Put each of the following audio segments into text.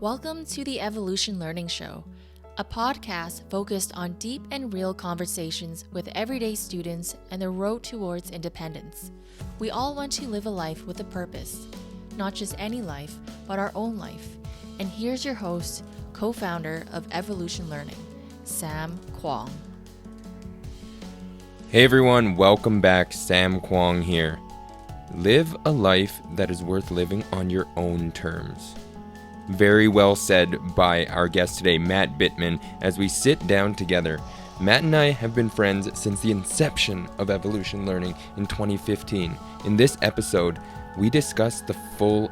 Welcome to the Evolution Learning Show, a podcast focused on deep and real conversations with everyday students and the road towards independence. We all want to live a life with a purpose, not just any life, but our own life. And here's your host, co-founder of Evolution Learning, Sam Kwong. Hey everyone, welcome back. Sam Kwong here. Live a life that is worth living on your own terms. Very well said by our guest today, Matt Bittman, as we sit down together. Matt and I have been friends since the inception of Evolution Learning in 2015. In this episode, we discuss the full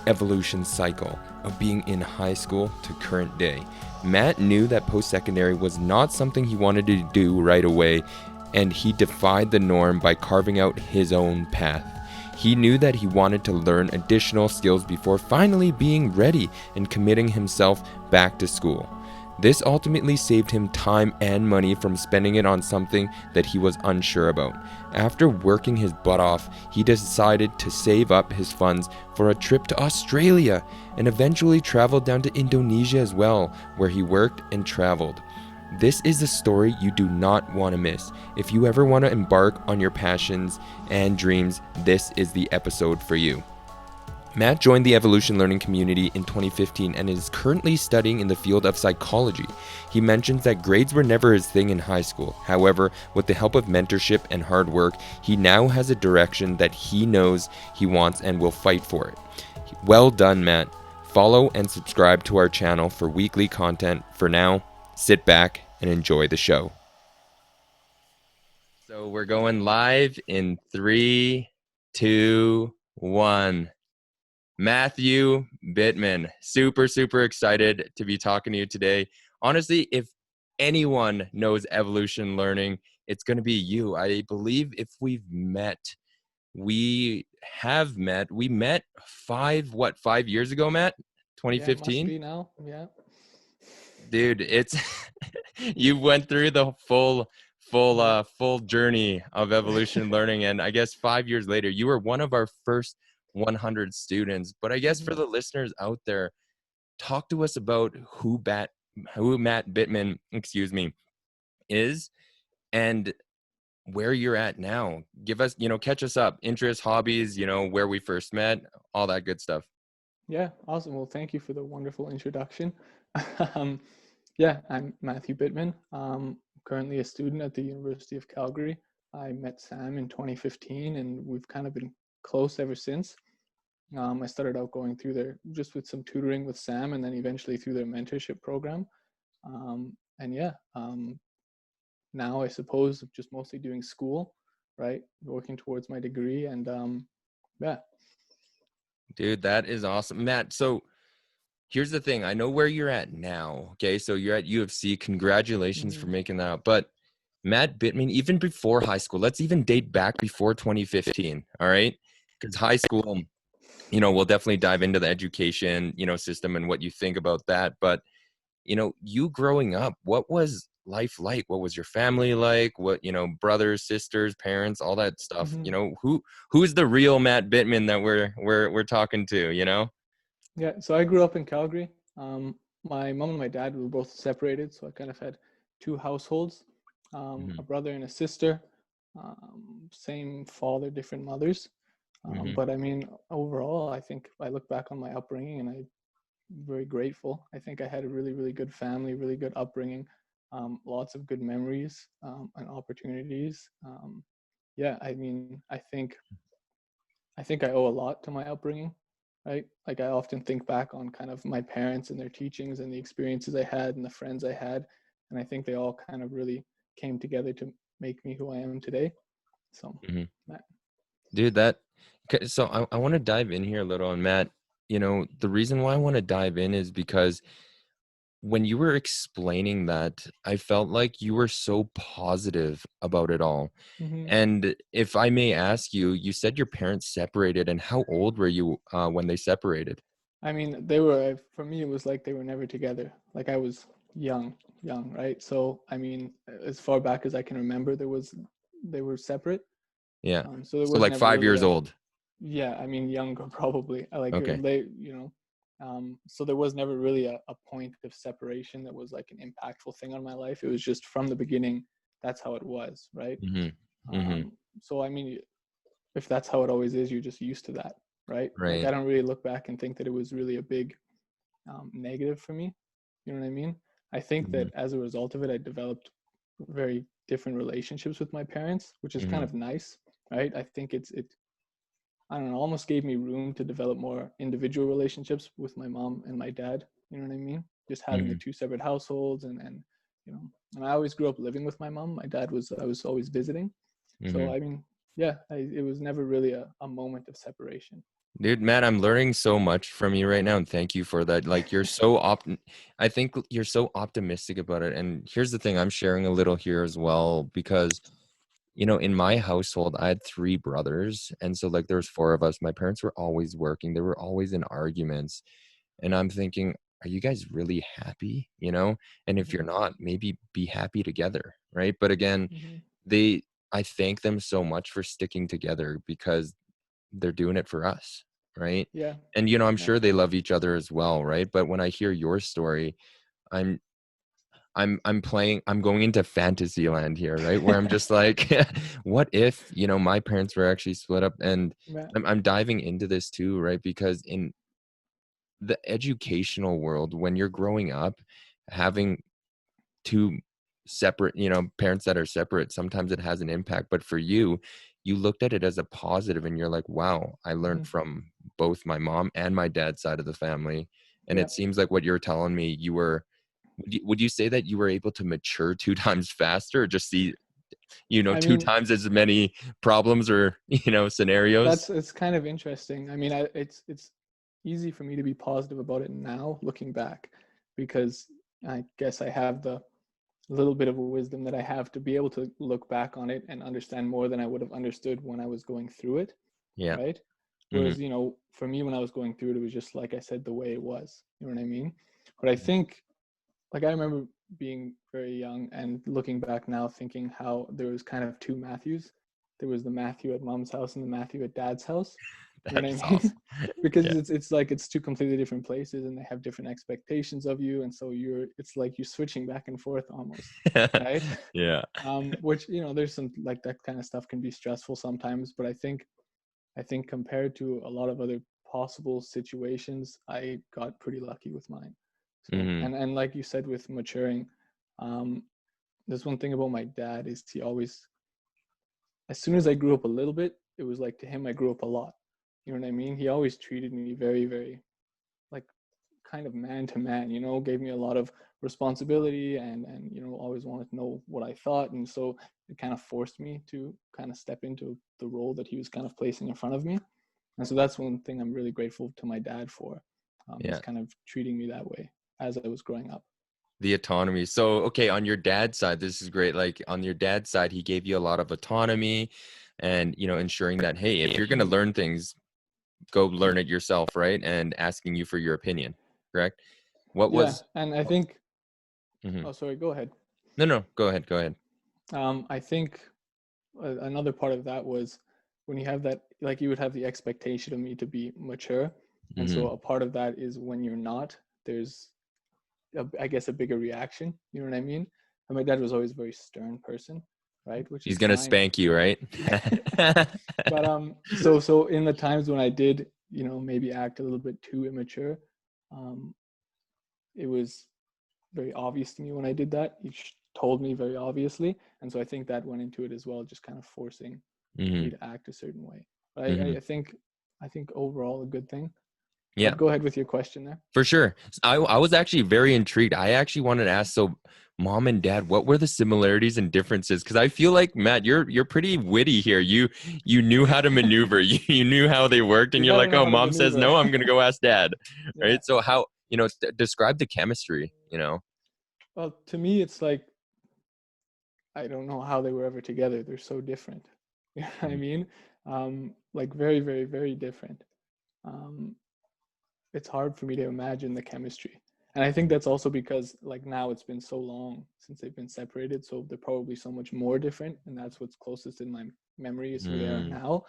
evolution cycle of being in high school to current day. Matt knew that post-secondary was not something he wanted to do right away, and he defied the norm by carving out his own path. He knew that he wanted to learn additional skills before finally being ready and committing himself back to school. This ultimately saved him time and money from spending it on something that he was unsure about. After working his butt off, he decided to save up his funds for a trip to Australia and eventually traveled down to Indonesia as well, where he worked and traveled. This is a story you do not want to miss. If you ever want to embark on your passions and dreams, this is the episode for you. Matt joined the Evolution Learning community in 2015 and is currently studying in the field of psychology. He mentions that grades were never his thing in high school. However, with the help of mentorship and hard work, he now has a direction that he knows he wants and will fight for it. Well done, Matt. Follow and subscribe to our channel for weekly content. For now, sit back and enjoy the show. So we're going live in 3, 2, 1. Matthew Bittman, super excited to be talking to you today. Honestly, if anyone knows Evolution Learning, it's going to be you. I believe if we've met, we met 5 years ago, Matt? 2015? Yeah, must be now. Yeah. Dude, it's you went through the full journey of Evolution Learning, and I guess 5 years later you were one of our first 100 students. But I guess for the listeners out there, talk to us about who Matt Bittman, is, and where you're at now. Give us, catch us up, interests, hobbies, where we first met, all that good stuff. Yeah, awesome. Well, thank you for the wonderful introduction. Yeah, I'm Matthew Bittman. Currently a student at the University of Calgary. I met Sam in 2015 and we've kind of been close ever since. I started out going through just with some tutoring with Sam and then eventually through their mentorship program. Now I suppose just mostly doing school, right? Working towards my degree and yeah. Dude, that is awesome. Matt, so here's the thing. I know where you're at now. Okay, so you're at U of C. Congratulations for making that out. But Matt Bittman, even before high school, let's even date back before 2015, all right? Because high school, we'll definitely dive into the education, system and what you think about that. But, you growing up, what was life like? What was your family like? What, brothers, sisters, parents, all that stuff? Who's the real Matt Bittman that we're talking to, Yeah, so I grew up in Calgary. My mom and my dad were both separated, so I kind of had two households, a brother and a sister, same father, different mothers. But I mean, overall, I think I look back on my upbringing and I'm very grateful. I think I had a really good family, really good upbringing, lots of good memories and opportunities. Yeah, I mean, I think I owe a lot to my upbringing, right? Like I often think back on kind of my parents and their teachings and the experiences I had and the friends I had, and I think they all kind of really came together to make me who I am today. So, Dude, so I want to dive in here a little. And Matt, the reason why I want to dive in is because when you were explaining that, I felt like you were so positive about it all. And if I may ask you, you said your parents separated, and how old were you when they separated? I mean, for me, it was like they were never together. Like I was young, right? So, I mean, as far back as I can remember, they were separate. Yeah. So there So was like never 5 really years old. yeah, I mean, younger probably. I like Okay. late, So there was never really a point of separation that was like an impactful thing on my life. It was just from the beginning, that's how it was, right? Mm-hmm. Mm-hmm. So I mean, if that's how it always is, you're just used to that, right? Like Right. I don't really look back and think that it was really a big negative for me. You know what I mean? I think Mm-hmm. that as a result of it, I developed very different relationships with my parents, which is kind Mm-hmm. of nice, right? I think it I don't know, almost gave me room to develop more individual relationships with my mom and my dad. You know what I mean? Just having the Mm-hmm. two separate households and you know, and I always grew up living with my mom. My dad was I was always visiting. Mm-hmm. So I mean, yeah, it was never really a moment of separation. Dude, Matt, I'm learning so much from you right now, and thank you for that. Like, you're so I think you're so optimistic about it. And here's the thing, I'm sharing a little here as well because, in my household, I had three brothers, and so like there's four of us. My parents were always working. They were always in arguments, and I'm thinking, are you guys really happy? And if you're Mm-hmm. not, maybe be happy together, right? But again, Mm-hmm. they I thank them so much for sticking together because they're doing it for us, right? Yeah, And I'm yeah. sure they love each other as well, right? But when I hear your story, i'm I'm going into fantasy land here, right? Where I'm just like, what if my parents were actually split up? And Yeah. I'm diving into this too, right? Because in the educational world, when you're growing up, having two separate parents that are separate, sometimes it has an impact. But for you, you looked at it as a positive, and you're like, wow, I Mm-hmm. learned from both my mom and my dad's side of the family. And Yeah. it seems like what you're telling me, would you say that you were able to mature two times faster, or just see I two mean, times as many problems or scenarios? it's kind of interesting. I mean, it's easy for me to be positive about it now, looking back, because I guess I have the little bit of a wisdom that I have to be able to look back on it and understand more than I would have understood when I was going through it, Yeah. right? Hmm. Whereas, for me, when I was going through it, it was just like I said, the way it was. You know what I mean? But I think, like, I remember being very young and looking back now, thinking how there was kind of two Matthews. There was the Matthew at mom's house and the Matthew at dad's house. You know That is what I mean? awesome. Because Yeah. it's like it's two completely different places and they have different expectations of you, and so it's like you're switching back and forth almost, right? Yeah. Which there's some like that kind of stuff can be stressful sometimes, but I think compared to a lot of other possible situations, I got pretty lucky with mine. So Hmm. and like you said with maturing, um, there's one thing about my dad is he always, as soon as I grew up a little bit, it was like to him I grew up a lot. You know what I mean? He always treated me very, very like kind of man to man, gave me a lot of responsibility and always wanted to know what I thought. And so it kind of forced me to kind of step into the role that he was kind of placing in front of me. And so that's one thing I'm really grateful to my dad for. Is Yeah. kind of treating me that way as I was growing up. The autonomy. So, okay, on your dad's side, this is great. Like on your dad's side, he gave you a lot of autonomy and, ensuring that, hey, if you're going to Mhm. learn things, go learn it yourself, right? And asking you for your opinion, correct? What Yeah, was, and I think. mhm. Oh, sorry. Go ahead. No, no, go ahead. Go ahead. I think another part of that was when you have that, like you would have the expectation of me to be mature, and Hmm. so a part of that is when you're not. There's I guess a bigger reaction. You know what I mean? And my dad was always a very stern person, right? Which He's is going to fine. spank you, right? But so in the times when I did, maybe act a little bit too immature, um, it was very obvious to me when I did that. He told me very obviously, and so I think that went into it as well, just kind of forcing me Hmm. to act a certain way. But Hmm. I think overall a good thing. Yeah. But go ahead with your question there. For sure. I was actually very intrigued. I actually wanted to ask, so mom and dad, what were the similarities and differences? Because I feel like, Matt, you're pretty witty here. You knew how to maneuver. You knew how they worked, and You you're gotta like, know oh, how to mom says maneuver. no, I'm gonna go ask dad. Yeah. Right? So how, describe the chemistry. Well, to me, it's like I don't know how they were ever together. They're so different. You know what I Mhm. mean? Like very, very, very different. Um, it's hard for me to imagine the chemistry. And I think that's also because like now it's been so long since they've been separated, so they're probably so much more different, and that's what's closest in my memory is who they are Mm, now.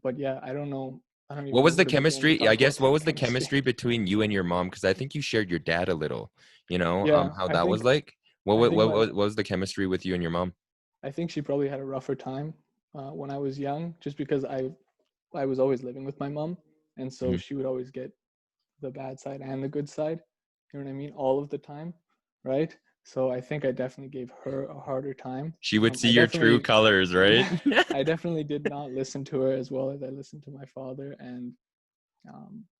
But yeah, I don't know. I don't even What know was the where to begin to chemistry? talk I about guess what was the chemistry. chemistry between you and your mom? Because I think you shared your dad a little, Yeah, how I that was think like. I think my What was the chemistry with you and your mom? I think she probably had a rougher time when I was young, just because I was always living with my mom, and so Mhm. she would always get the bad side and the good side. You know what I mean? All of the time, right? So I think I definitely gave her a harder time. She would see I your true definitely, colors, right? yeah, I definitely did not listen to her as well as I listened to my father, and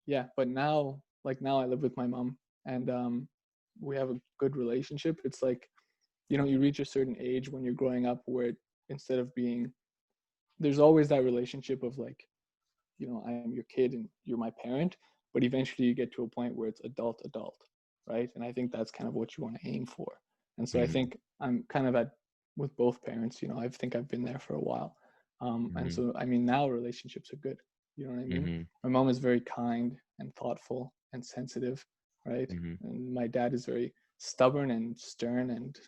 yeah. But now, like now, I live with my mom, and we have a good relationship. It's like, you reach a certain age when you're growing up where instead of being, there's always that relationship of like, I am your kid and you're my parent, but eventually you get to a point where it's adult adult, right? And I think that's kind of what you want to aim for. And so I Mhm, think I'm kind of at with both parents. I think I've been there for a while. And mhm, so I mean, now relationships are good. You know what I mean? mhm, My mom is very kind and thoughtful and sensitive, right? mhm, And my dad is very stubborn and stern and,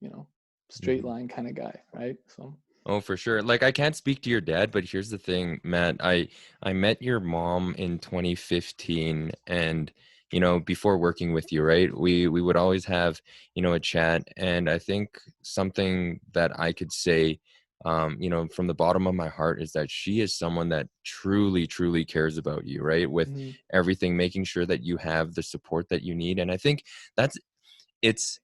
you know straight mhm. line kind of guy, right? So Oh, for sure. Like I can't speak to your dad, but here's the thing, Matt. I met your mom in 2015 and before working with you, right? We would always have, a chat and I think something that I could say from the bottom of my heart is that she is someone that truly truly cares about you, right? With mm-hmm, everything, making sure that you have the support that you need. And I think that's it's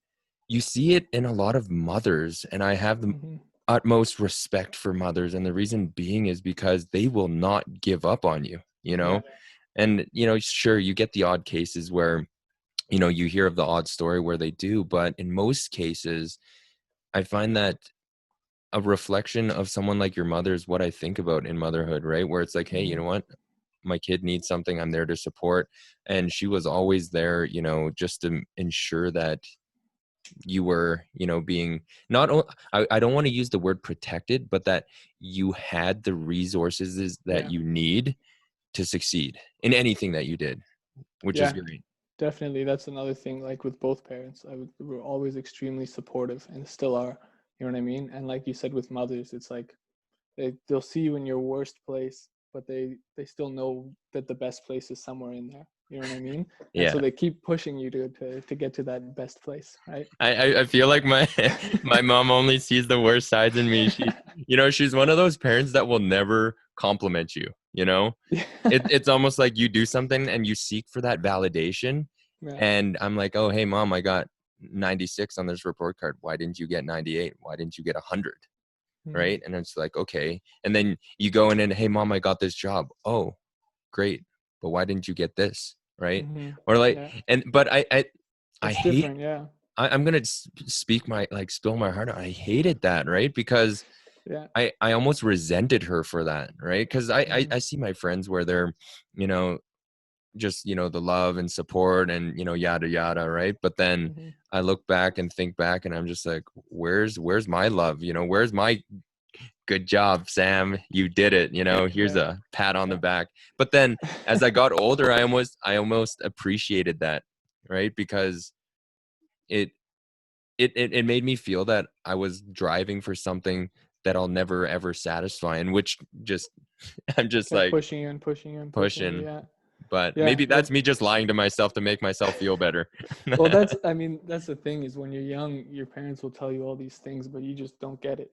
you see it in a lot of mothers and I have the mm-hmm, utmost respect for mothers and the reason being is because they will not give up on you. yeah, And sure, you get the odd cases where you hear of the odd story where they do, but in most cases I find that a reflection of someone like your mother is what I think about in motherhood, right? Where it's like, hey, you mm-hmm, know what, my kid needs something, I'm there to support. And she was always there, just to ensure that you were being not I don't want to use the word protected, but that you had the resources that yeah, you need to succeed in anything that you did, which is yeah. great. Definitely, that's another thing. Like with both parents, we're always extremely supportive and still are. You know what I mean? And like you said, with mothers, it's like they'll see you in your worst place, but they still know that the best place is somewhere in there. You know what I mean? And so Yeah, they keep pushing you to get to that best place, right? I feel like my my mom only sees the worst sides in me. She's one of those parents that will never compliment you. Yeah. It's almost like you do something and you seek for that validation. Yeah. And I'm like, oh, hey, mom, I got 96 on this report card. Why didn't you get 98? Why didn't you get 100? Hmm. Right? And it's like, okay. And then you go in and, hey, mom, I got this job. Oh, great. But why didn't you get this? Right? Hmm. Or like, Yeah. but I It's hate, different. Yeah. I'm going to speak spill my heart out. I hated that. Right? Because Yeah. I almost resented her for that. Right? Because Hmm. I see my friends where they're, you know, just the love and support and yada yada, right? But then Hmm. I look back and think back and I'm just like, where's my love? Where's my good job, Sam, you did it, here's Yeah. a pat on the Yeah. back. But then as I got older, I almost appreciated that, right? Because it it made me feel that I was driving for something that I'll never ever satisfy, and which just I'm just Kept like pushing you and pushing you and pushing you. pushing. Yeah. But Yeah. maybe Well, that's me just lying to myself to make myself feel better. well, that's the thing is when you're young, your parents will tell you all these things, but you just don't get it.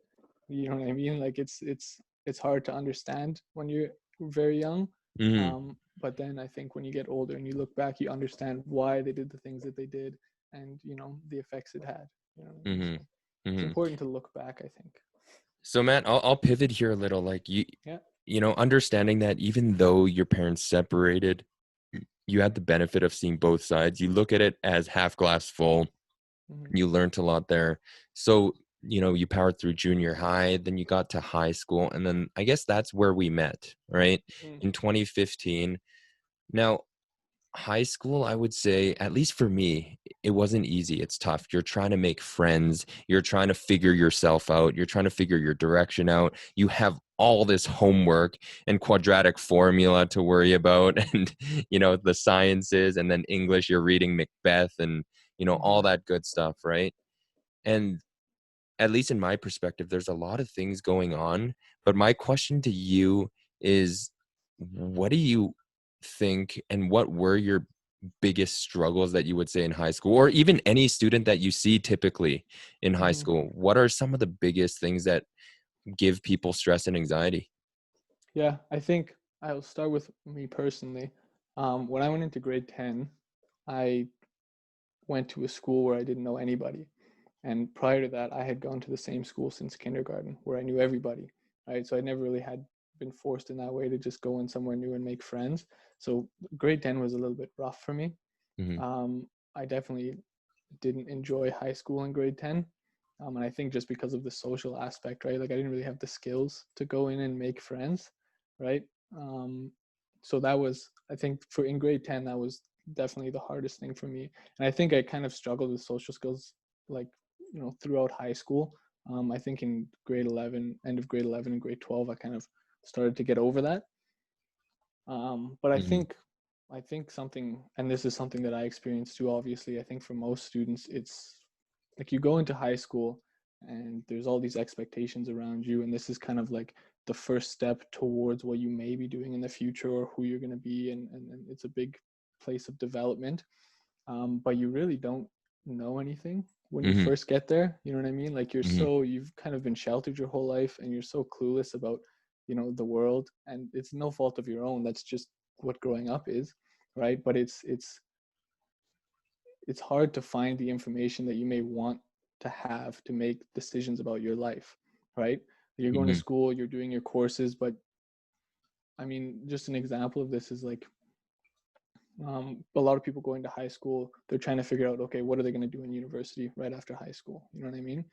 You know what I mean? Like it's hard to understand when you're very young. Hmm. But then I think when you get older and you look back, you understand why they did the things that they did and the effects it had. You know what I mean? Hmm. So it's Hmm. important to look back, I think. So Matt, I'll pivot here a little. Like Yeah. understanding that even though your parents separated, you had the benefit of seeing both sides. You look at it as half glass full. Hmm. You learned a lot there. So, you powered through junior high, then you got to high school, and then I guess that's where we met, right? Hmm. In 2015. Now, high school, I would say, at least for me, it wasn't easy. It's tough. You're trying to make friends. You're trying to figure yourself out. You're trying to figure your direction out. You have all this homework and quadratic formula to worry about and the sciences, and then English, you're reading Macbeth and Hmm. all that good stuff, right? And at least in my perspective, there's a lot of things going on, but my question to you is, what do you think, and what were your biggest struggles that you would say in high school, or even any student that you see typically in high Mhm. school? What are some of the biggest things that give people stress and anxiety? Yeah, I think I'll start with me personally. When I went into grade 10, I went to a school where I didn't know anybody. And prior to that, I had gone to the same school since kindergarten where I knew everybody, right? So I never really had been forced in that way to just go in somewhere new and make friends. So grade 10 was a little bit rough for me. Hmm. I definitely didn't enjoy high school in grade 10. And I think just because of the social aspect, right? Like I didn't really have the skills to go in and make friends, right? Um, so that was, I think for in grade 10, that was definitely the hardest thing for me. And I think I kind of struggled with social skills, like, throughout high school. I think in grade 11, end of grade 11 and grade 12, I kind of started to get over that. But Hmm. I think something, and this is something that I experienced too, obviously, I think for most students, it's like you go into high school and there's all these expectations around you. And this is kind of like the first step towards what you may be doing in the future or who you're going to be. And it's a big place of development. But you really don't know anything when you Hmm. first get there. You know what I mean? Like Hmm. you've kind of been sheltered your whole life and you're so clueless about, the world, and it's no fault of your own. That's just what growing up is, right? But it's hard to find the information that you may want to have to make decisions about your life, right? You're going to Hmm. school, you're doing your courses, but I mean, just an example of this is like a lot of people going to high school, they're trying to figure out, okay, what are they going to do in university right after high school? You know what I mean?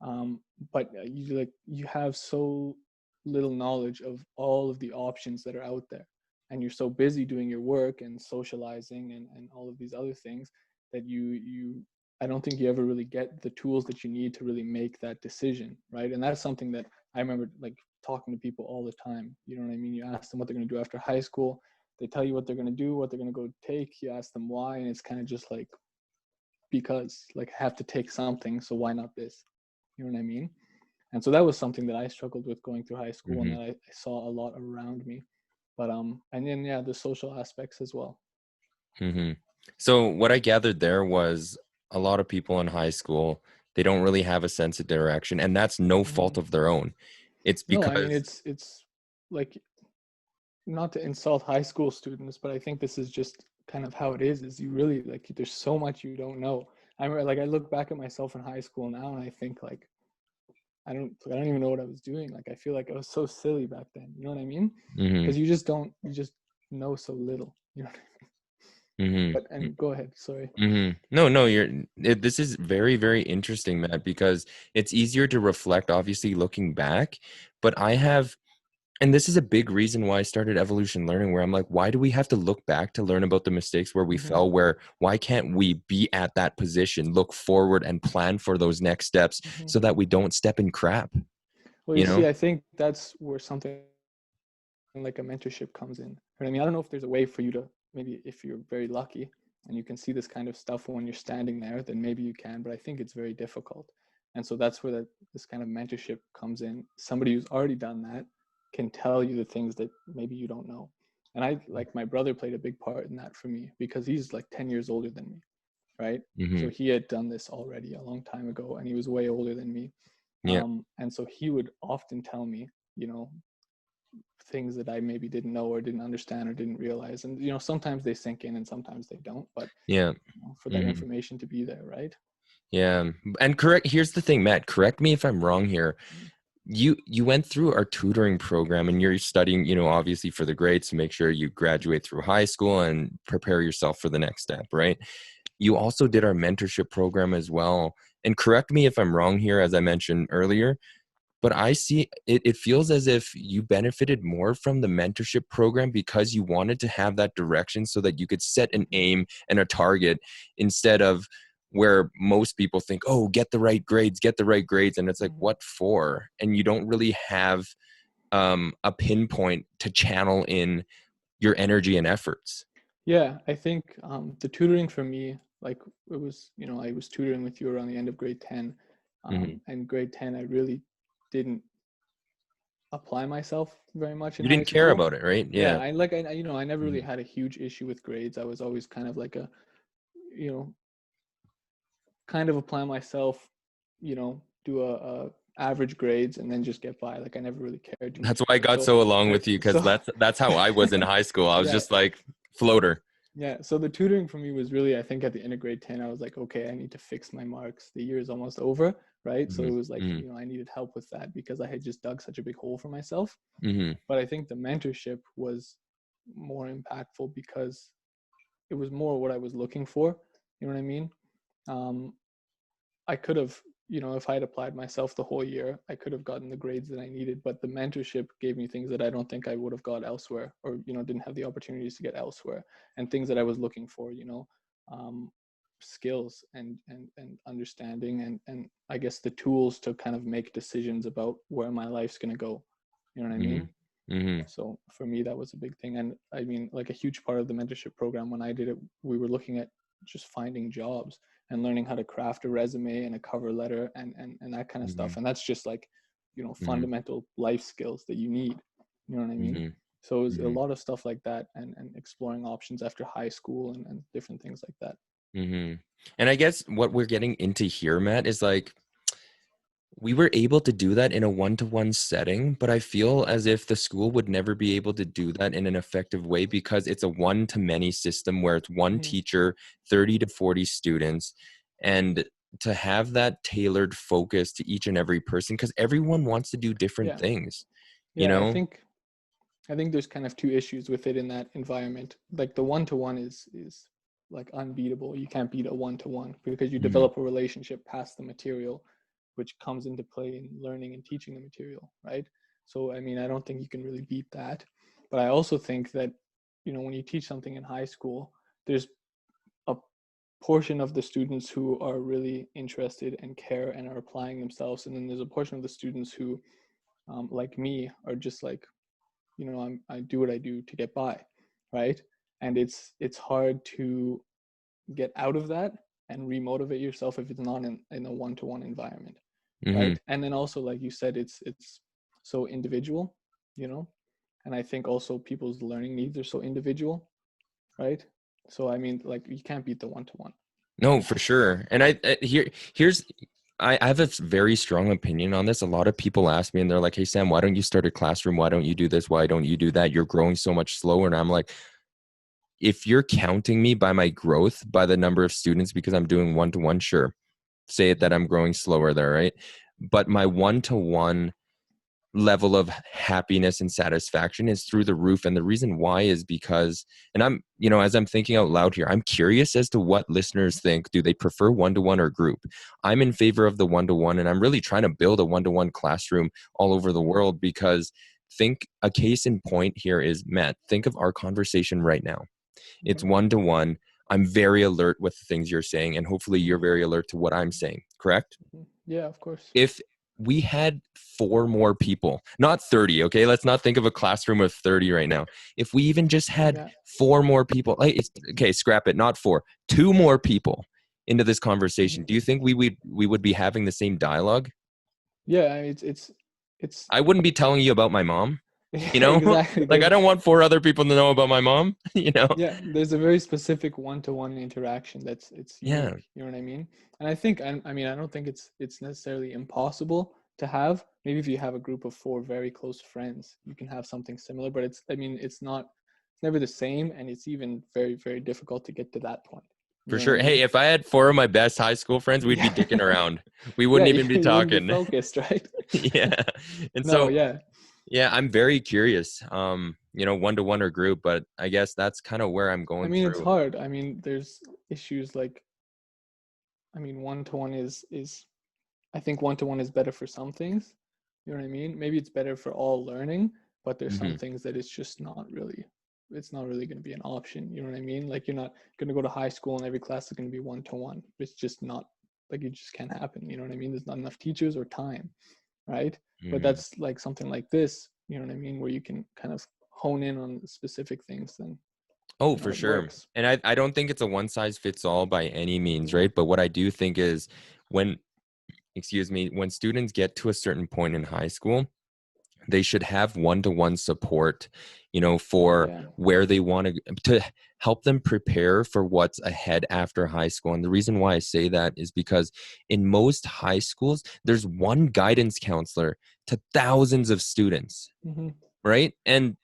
um, but you have so little knowledge of all of the options that are out there, and you're so busy doing your work and socializing and all of these other things that you I don't think you ever really get the tools that you need to really make that decision, right? And that's something that I remember like talking to people all the time. You know what I mean? You ask them what they're going to do after high school, they tell you what they're going to do, what they're going to go take. You ask them why, and it's kind of just like, because like I have to take something, so why not this? You know what I mean? And so that was something that I struggled with going through high school and Hmm. that I saw a lot around me. But and then yeah, the social aspects as well. Hmm. So what I gathered there was a lot of people in high school, they don't really have a sense of direction, and that's no Hmm. fault of their own. It's No, I mean because it's like, not to insult high school students, but I think this is just kind of how it is you really like there's so much you don't know. I remember like I look back at myself in high school now and I think like I don't even know what I was doing. Like I feel like I was so silly back then. You know what I mean? hmm. Because you just know so little. You know what I mean? Hmm. But and go ahead. Sorry. No, no, this is very, very interesting, Matt, because it's easier to reflect, obviously, looking back. But and this is a big reason why I started evolution learning, where I'm like, why do we have to look back to learn about the mistakes where we Hmm. fell? Why can't we be at that position, look forward and plan for those next steps Hmm. so that we don't step in crap, Well, you you see, know? I think that's where something like a mentorship comes in. Right? I mean, I don't know if there's a way for you to, maybe if you're very lucky and you can see this kind of stuff when you're standing there, then maybe you can. But I think it's very difficult. And so that's where this kind of mentorship comes in. Somebody who's already done that can tell you the things that maybe you don't know. And I like my brother played a big part in that for me because he's like 10 years older than me, right? So Hmm. he had done this already a long time ago and he was way older than me. Yeah. And so he would often tell me, things that I maybe didn't know or didn't understand or didn't realize. And sometimes they sink in and sometimes they don't. But Yeah. for that Hmm. information to be there, right? Yeah. And here's the thing, Matt, correct me if I'm wrong here. You went through our tutoring program and you're studying, obviously for the grades to make sure you graduate through high school and prepare yourself for the next step, right? You also did our mentorship program as well. And correct me if I'm wrong here, as I mentioned earlier, but I see it feels as if you benefited more from the mentorship program because you wanted to have that direction so that you could set an Mm-hmm. aim and a target instead of where most people think, oh, get the right grades, get the right grades. And it's like, Mm-hmm. what for? And you don't really have a pinpoint to channel in your energy and efforts. Yeah, I think the tutoring for me, like it was, I was tutoring with you around the end of grade 10. Hmm. And grade 10, I really didn't apply myself very much in You high didn't care school. about it, right? Yeah, Yeah. I never really Mhm. had a huge issue with grades. I was always kind of like you know, kind of apply myself, do a average grades and then just get by. Like I never really cared too That's much why I about it. got So, so along right, with you, because so that's how I was in high school. I was yeah, just like floater. yeah. So the tutoring for me was really, I think at the end of grade 10, I was like, okay, I need to fix my marks. The year is almost over, right? So Hmm. it was like, Hmm. I needed help with that because I had just dug such a big hole for myself. Hmm. But I think the mentorship was more impactful because it was more what I was looking for. You know what I mean? Um, I could have, if I had applied myself the whole year, I could have gotten the grades that I needed. But the mentorship gave me things that I don't think I would have got elsewhere, or didn't have the opportunities to get elsewhere, and things that I was looking for. Um, skills and understanding and I guess the tools to kind of make decisions about where my life's going to go. You know what I Hmm. mean? Hmm. So for me, that was a big thing. And I mean, like a huge part of the mentorship program when I did it, we were looking at just finding jobs and learning how to craft a resume and a cover letter and that kind of Hmm. stuff. And that's just like, Hmm. fundamental life skills that you need. You know what I mean? Hmm. So it was a Hmm. lot of stuff like that and exploring options after high school and different things like that. Hmm. And I guess what we're getting into here, Matt, is like we were able to do that in a one-to-one setting, but I feel as if the school would never be able to do that in an effective way because it's a one-to-many system where it's one Mm-hmm. teacher, 30 to 40 students, and to have that tailored focus to each and every person because everyone wants to do different Yeah. things, you Yeah. I know? think I think there's kind of two issues with it in that environment. Like the one to one is like unbeatable. You can't beat a one to one because you Mhm. develop a relationship past the material, which comes into play in learning and teaching the material, right? So I mean, I don't think you can really beat that. But I also think that when you teach something in high school, there's a portion of the students who are really interested and care and are applying themselves, and then there's a portion of the students who, like me, are just like I do what I do to get by, right? And it's hard to get out of that and remotivate yourself if it's not in a one-to-one environment, Mhm. right? And then also, like you said, it's so individual, you know, and I think also people's learning needs are so individual, right? So I mean, like you can't beat the one-to-one. No, for sure. And I have a very strong opinion on this. A lot of people ask me and they're like, "Hey Sam, why don't you start a classroom? Why don't you do this? Why don't you do that? You're growing so much slower." And I'm like, if you're counting me by my growth, by the number of students because I'm doing one-to-one, sure. Say it that I'm growing slower there, right? But my one-to-one level of happiness and satisfaction is through the roof. And the reason why is because, and as I'm thinking out loud here, I'm curious as to what listeners think. Do they prefer one-to-one or group? I'm in favor of the one-to-one, and I'm really trying to build a one-to-one classroom all over the world because think a case in point here is, Matt, think of our conversation right now. It's Mhm. one-to-one. I'm very alert with the things you're saying, and hopefully you're very alert to what I'm saying, correct? Mhm. Yeah, of course. If we had four more people, not 30, okay? Let's not think of a classroom of 30 right now. If we even just had Yeah, four more people, okay, scrap it, not four, two more people into this conversation, Mhm. do you think we would be having the same dialogue? Yeah. It's I wouldn't be telling you about my mom, you yeah, know? exactly. Like I There's don't want four other people to know about my mom, you know? Yeah, there's a very specific one-to-one interaction it's Yeah. unique. You know what I mean? And I think I mean I don't think it's necessarily impossible to have. Maybe if you have a group of four very close friends, you can have something similar. But it's never the same, and it's even very very difficult to get to that point. You For know what sure. I Hey, mean? if I had four of my best high school friends, we'd be Yeah, dicking around. We yeah. wouldn't You, even be you wouldn't be talking. focused, right? Yeah. And No, so, yeah. yeah, I'm very curious, one-to-one or group, but I guess that's kind of where I'm I going mean it's through. hard. I mean there's issues like one-to-one is I think one-to-one is better for some things. You know what I mean? Maybe it's better for all learning, but there's some Hmm. things that it's not really going to be an option. You know what I mean? Like you're not going to go to high school and every class is going to be one-to-one. It's just not like it just can't happen. You know what I mean? There's not enough teachers or time, right? But Hmm. that's like something like this, you know what I mean, where you can kind of hone in on specific things, then Oh, for it sure. works. And I don't think it's a one size fits all by any means, right? But what I do think is when, excuse me, when students get to a certain point in high school, They should have one-to-one support, for Yeah. where they want to help them prepare for what's ahead after high school. And the reason why I say that is because in most high schools, there's one guidance counselor to thousands of students, Mm-hmm. right? And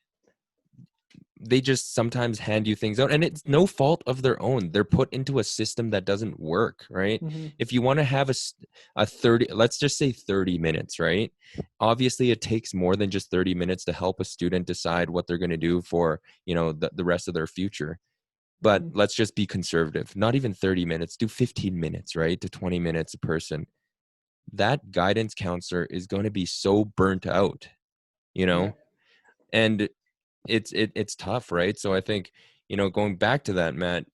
they just sometimes hand you things out, and it's no fault of their own. They're put into a system that doesn't work, right? Mm-hmm. If you want to have a 30, let's just say 30 minutes, right? Obviously it takes more than just 30 minutes to help a student decide what they're going to do for, the rest of their future. But Mm-hmm. let's just be conservative. Not even 30 minutes, do 15 minutes, right? To 20 minutes a person. That guidance counselor is going to be so burnt out, you Yeah. know? And it's tough, right? So I think, going back to that, Matt,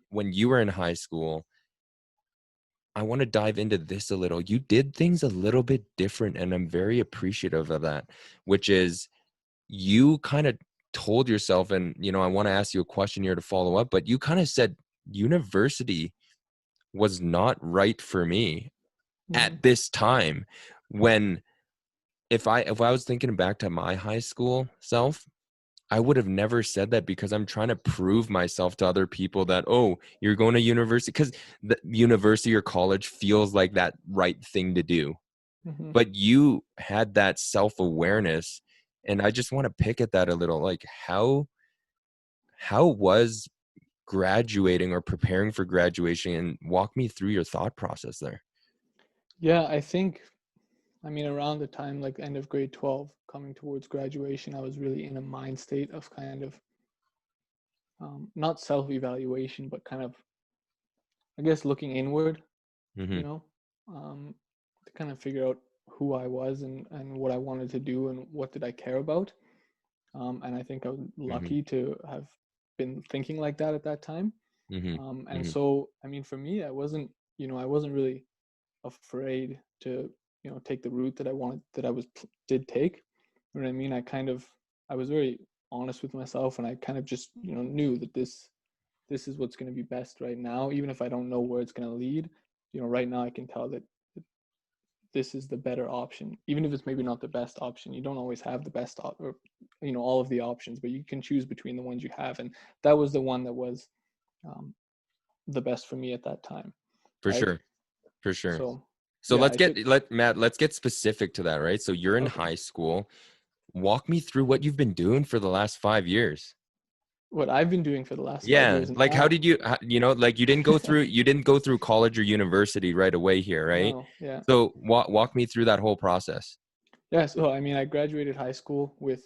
when you were in high school, I want to dive into this a little. You did things a little bit different, and I'm very appreciative of that, which is you kind of told yourself, and I want to ask you a question here to follow up, but you kind of said university was not right for me Mm-hmm. at this time. When if I was thinking back to my high school self, I would have never said that, because I'm trying to prove myself to other people that, oh, you're going to university, because the university or college feels like that right thing to do. Mm-hmm. But you had that self-awareness, and I just want to pick at that a little. Like, how was graduating or preparing for graduation, and walk me through your thought process there. Yeah, I mean, around the time, like end of grade 12, coming towards graduation, I was really in a mind state of kind of not self-evaluation, but kind of, I guess, looking inward, you Mm-hmm. know, um, to kind of figure out who I was and what I wanted to do and what did I care about. And I think I was Mm-hmm. lucky to have been thinking like that at that time. Mm-hmm. And Mm-hmm. so, I mean, for me, I wasn't really afraid to, take the route that I wanted, that did take. You know what I mean? I was very honest with myself, and I kind of just, knew that this is what's going to be best right now, even if I don't know where it's going to lead. Right now I can tell that this is the better option, even if it's maybe not the best option. You don't always have the best or all of the options, but you can choose between the ones you have, and that was the one that was um, the best for me at that time, For right? sure. For sure. So So yeah, I took let's get specific to that, right? So you're in okay. high school. Walk me through what you've been doing for the last 5 years. What I've been doing for the last five Yeah. years Like, how now. did like you didn't go through college or university right away here, right? No, yeah. So walk me through that whole process. Yeah, so I mean, I graduated high school with,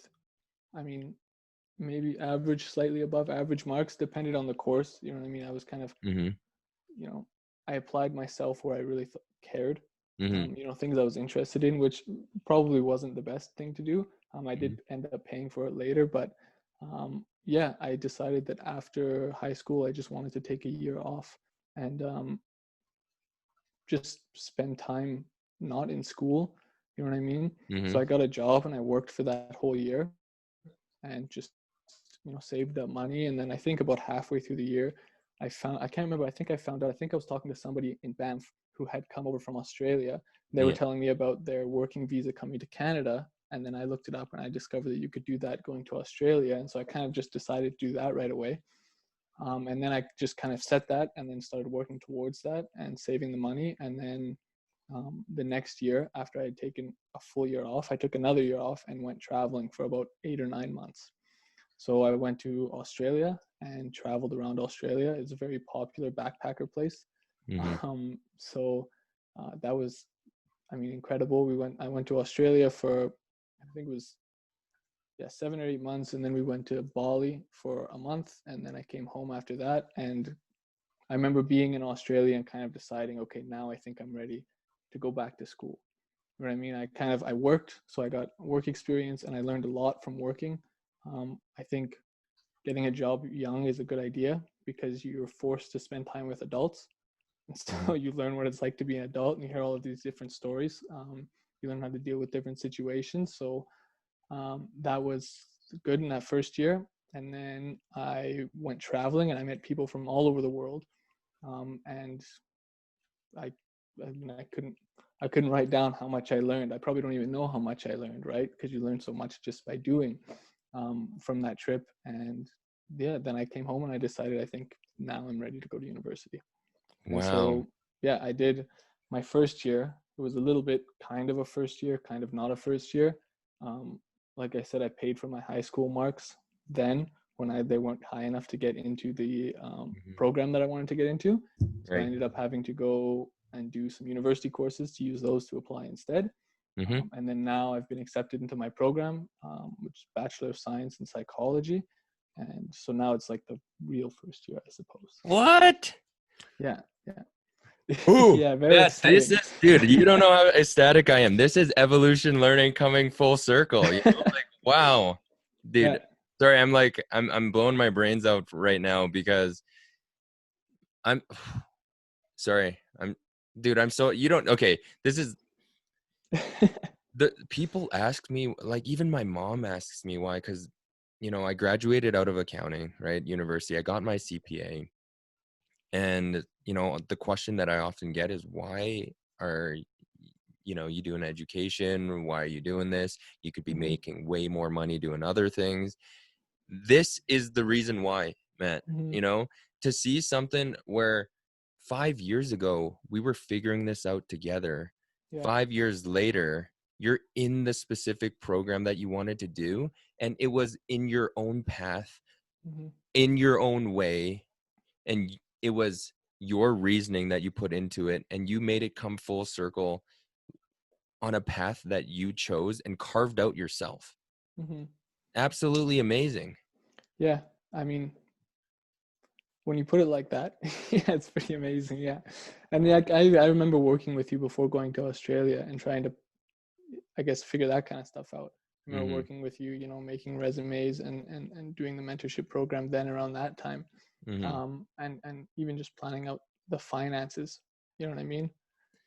I mean, maybe average, slightly above average marks, depended on the course. You know what I mean? I was kind of, Mm-hmm. you know, I applied myself where I really cared. Mm-hmm. Things I was interested in, which probably wasn't the best thing to do. I Mm-hmm. did end up paying for it later, but yeah, I decided that after high school, I just wanted to take a year off and just spend time not in school. You know what I mean? Mm-hmm. So I got a job and I worked for that whole year and just saved up money. And then I think about halfway through the year, I can't remember. I think I found out. I think I was talking to somebody in Banff who had come over from Australia. They were Yeah. telling me about their working visa coming to Canada. And then I looked it up and I discovered that you could do that going to Australia. And so I kind of just decided to do that right away. And then I just kind of set that and then started working towards that and saving the money. And then the next year, after I had taken a full year off, I took another year off and went traveling for about 8 or 9 months. So I went to Australia and traveled around Australia. It's a very popular backpacker place. Mm-hmm. That was, I mean, incredible. I went to Australia for, I think it was, yeah, 7 or 8 months. And then we went to Bali for a month. And then I came home after that. And I remember being in Australia and kind of deciding, okay, now I think I'm ready to go back to school. You know what I mean? I worked, so I got work experience and I learned a lot from working. I think getting a job young is a good idea because you're forced to spend time with adults. And Mm-hmm. so you learn what it's like to be an adult and you hear all of these different stories. You learn how to deal with different situations. So that was good in that first year. And then I went traveling and I met people from all over the world. And I, I couldn't. I couldn't write down how much I learned. I probably don't even know how much I learned, right? Because you learn so much just by doing from that trip. And yeah, then I came home and I decided, I think now I'm ready to go to university. And Wow. so, yeah, I did my first year. It was a little bit kind of a first year, kind of not a first year. Um, like I said, I paid for my high school marks then when they weren't high enough to get into the Mhm. program that I wanted to get into. So I Right. ended up having to go and do some university courses to use those to apply instead. Mm-hmm. And then now I've been accepted into my program, which is Bachelor of Science in Psychology. And so now it's like the real first year, I suppose. What? Yeah, yeah. Ooh, Yeah, very that this exciting. is, dude, you don't know how ecstatic I am. This is evolution learning coming full circle. You know, like, wow, Yeah. dude. Sorry, I'm blowing my brains out right now because I'm sorry. Dude, I'm so, you don't, okay. This is, the people ask me, like, even my mom asks me why, because, you know, I graduated out of accounting, right? University. I got my CPA. And, you know, the question that I often get is, why are, you know, you doing education? Why are you doing this? You could be Mhm, making way more money doing other things. This is the reason why, Matt, mhm. you know, to see something where 5 years ago we were figuring this out together. Yeah. 5 years later, you're in the specific program that you wanted to do, and it was in your own path, Mhm, in your own way, and it was your reasoning that you put into it, and you made it come full circle on a path that you chose and carved out yourself. mhm. Absolutely amazing. Yeah. I mean, when you put it like that, yeah, it's pretty amazing. Yeah. And yeah, I remember working with you before going to Australia and trying to, I guess, figure that kind of stuff out. I remember Hmm. working with you, making resumes and doing the mentorship program then around that time. Hmm. And even just planning out the finances. You know what I mean?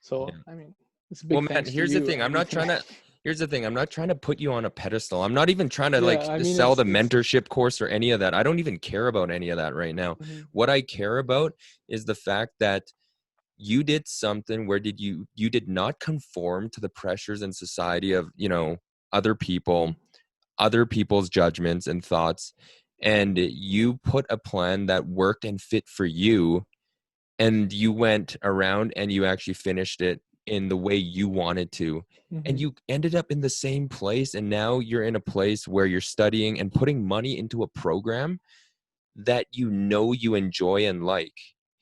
So, Yeah. I mean, it's a Well, big man, thanks to here's the you thing. and everything. Here's the thing. I'm not trying to put you on a pedestal. I'm not even trying to Yeah, like I mean, sell the it's mentorship course or any of that. I don't even care about any of that right now. mhm, What I care about is the fact that you did something where you did not conform to the pressures in society of, you know, other people, other people's judgments and thoughts, and you put a plan that worked and fit for you, and you went around and you actually finished it in the way you wanted to, and mhm, you ended up in the same place, and now you're in a place where you're studying and putting money into a program that you know you enjoy and like.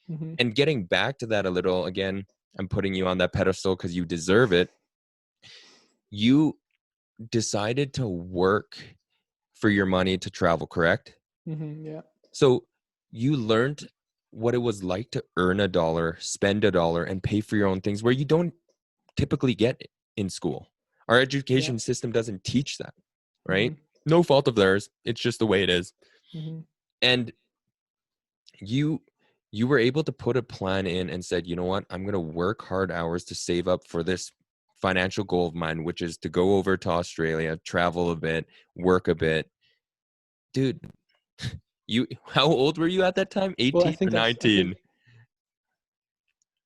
mhm, And getting back to that a little again, I'm putting you on that pedestal because you deserve it. You decided to work for your money to travel, correct? mhm, yeah, So you learned what it was like to earn a dollar, spend a dollar, and pay for your own things where you don't typically get in school. Our yeah, education system doesn't teach that, right? mhm, No fault of theirs. It's just the way it is. mhm, And you you were able to put a plan in and said, you know what, I'm going to work hard hours to save up for this financial goal of mine, which is to go over to Australia, travel a bit, work a bit. Dude, you, how old were you at that time? Well, I 18 or think I think 19?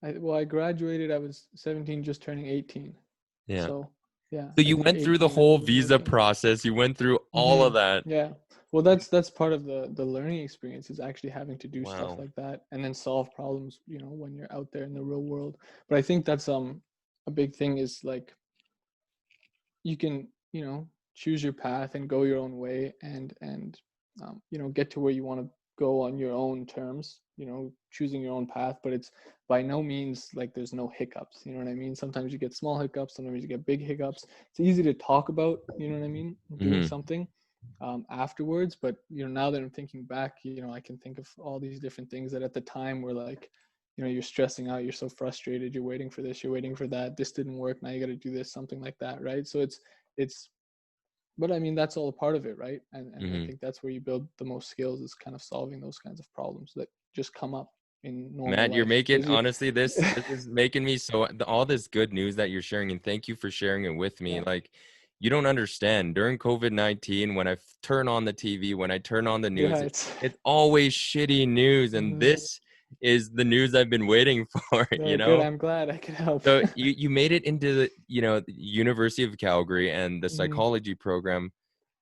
I graduated. I was 17, just turning 18. Yeah. So yeah, So I you think went through the 18. I whole was visa working. process. You went through all of Hmm. that. Yeah. Well, that's part of the learning experience is actually having to do stuff Wow. like that and then solve problems. When you're out there in the real world. But I think that's a big thing is like you can choose your path and go your own way and get to where you want to go on your own terms, choosing your own path. But it's by no means like there's no hiccups, you know what I mean? Sometimes you get small hiccups, sometimes you get big hiccups. It's easy to talk about, you know what I mean, doing Hmm. something afterwards. But now that I'm thinking back, I can think of all these different things that at the time were like, you're stressing out, you're so frustrated, you're waiting for this, you're waiting for that, this didn't work, now you got to do this, something like that, right? So it's but I mean that's all a part of it, right? And I Hmm. think that's where you build the most skills, is kind of solving those kinds of problems that just come up in normal Matt, you're life making, because you honestly, this is making me so, all this good news that you're sharing, and thank you for sharing it with me. yeah, Like, you don't understand. During COVID-19, when I turn on the TV, when I turn on the yeah, news, it's it's always shitty news. And mhm, this is the news I've been waiting for, Yeah, good. I'm glad I could help. So you made it into the, the University of Calgary and the Hmm. psychology program.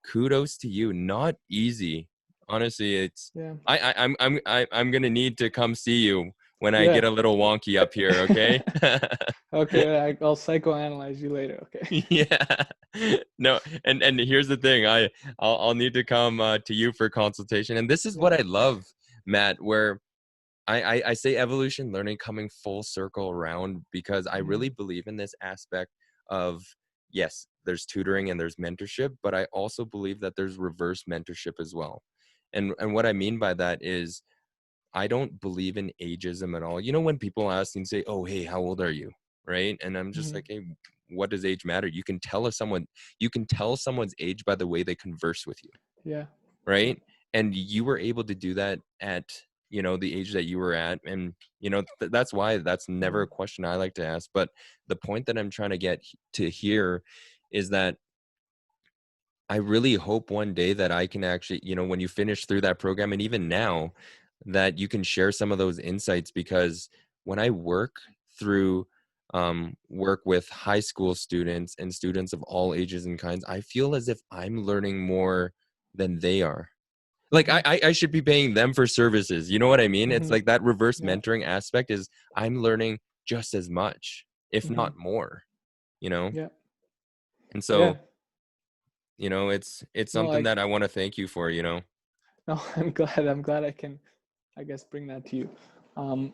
Kudos to you. Not easy. Honestly, it's Yeah. I'm gonna need to come see you when I Yeah. get a little wonky up here, okay? Okay, I'll psychoanalyze you later. Okay. Yeah. No, and here's the thing. I'll need to come to you for consultation. And this is Yeah. what I love, Matt, where I say evolution learning coming full circle around, because I Hmm. really believe in this aspect of, yes, there's tutoring and there's mentorship, but I also believe that there's reverse mentorship as well. And what I mean by that is I don't believe in ageism at all. You know, when people ask and say, "Oh, hey, how old are you?" Right? And I'm just Hmm. like, "Hey, what does age matter?" You can tell someone's age by the way they converse with you, Yeah. Yeah. right? And you were able to do that at, the age that you were at. And that's why that's never Hmm. a question I like to ask. But the point that I'm trying to get to here is that I really hope one day that I can actually, when you finish through that program, and even now, that you can share some of those insights. Because when I through work with high school students and students of all ages and kinds, I feel as if I'm learning more than they are. Like Hmm. I should be paying them for services. You know what I mean? It's Hmm. like that reverse Yeah. mentoring aspect is I'm learning just as much, if Hmm. not more, you know? Yeah. And Yeah. so, it's No, something that I want to thank you for, no, I'm glad I can, I guess, bring that to you. Um,